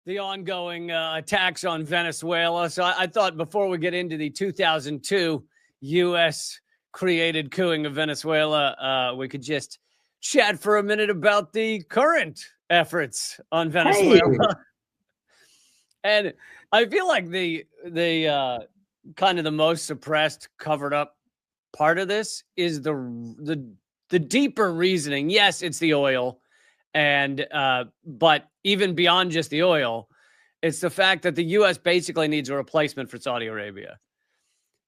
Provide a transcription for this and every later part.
the ongoing attacks on Venezuela. So I thought before we get into the 2002 U.S. created cooing of Venezuela, we could just chat for a minute about the current efforts on Venezuela. Hey. And I feel like the kind of the most suppressed, covered up part of this is the deeper reasoning. Yes, it's the oil, and but even beyond just the oil, it's the fact that the U.S. basically needs a replacement for Saudi Arabia.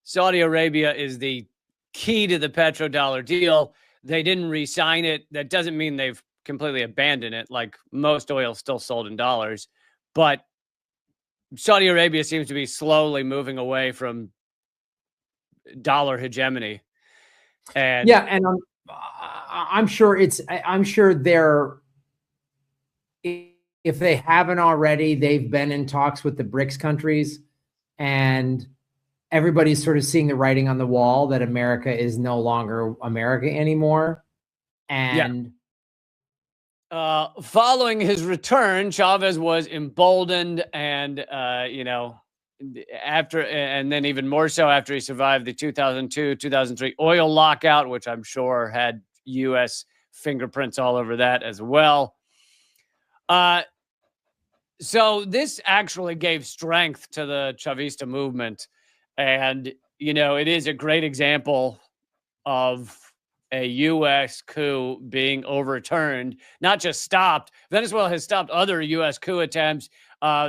Saudi Arabia is the key to the PetroDollar deal. They didn't re-sign it. That doesn't mean they've completely abandoned it. Like, most oil is still sold in dollars, but Saudi Arabia seems to be slowly moving away from dollar hegemony. And yeah, and I'm sure they're, if they haven't already, they've been in talks with the BRICS countries, and everybody's sort of seeing the writing on the wall that America is no longer America anymore. And yeah. Following his return, Chavez was emboldened, and after, and then even more so after he survived the 2002-2003 oil lockout, which I'm sure had U.S. fingerprints all over that as well. So this actually gave strength to the Chavista movement, and it is a great example of a U.S. coup being overturned, not just stopped. Venezuela has stopped other U.S. coup attempts.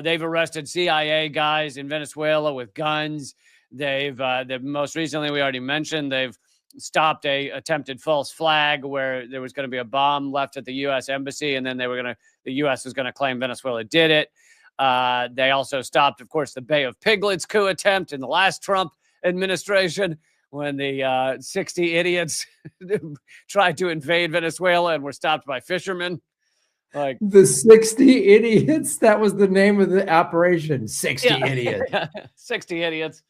They've arrested CIA guys in Venezuela with guns. They've most recently, we already mentioned, they've stopped a attempted false flag where there was going to be a bomb left at the U.S. embassy, and then the U.S. was going to claim Venezuela did it. They also stopped, of course, the Bay of Piglets coup attempt in the last Trump administration, when the 60 idiots tried to invade Venezuela and were stopped by fishermen. Like, the 60 idiots, that was the name of the operation. 60 idiots. 60 idiots.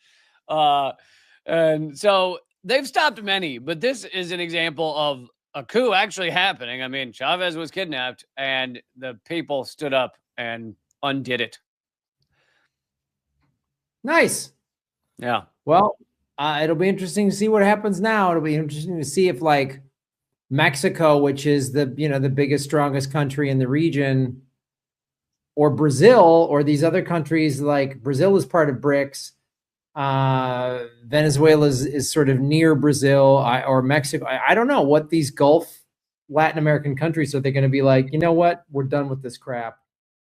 And so they've stopped many, but this is an example of a coup actually happening. I mean, Chavez was kidnapped, and the people stood up and undid it. Nice. Yeah. Well, it'll be interesting to see what happens now. It'll be interesting to see if, like, Mexico, which is the biggest, strongest country in the region, or Brazil, or these other countries, like Brazil is part of BRICS. Venezuela is sort of near Brazil, or Mexico. I don't know what these Gulf Latin American countries are. They going to be like, you know what? We're done with this crap.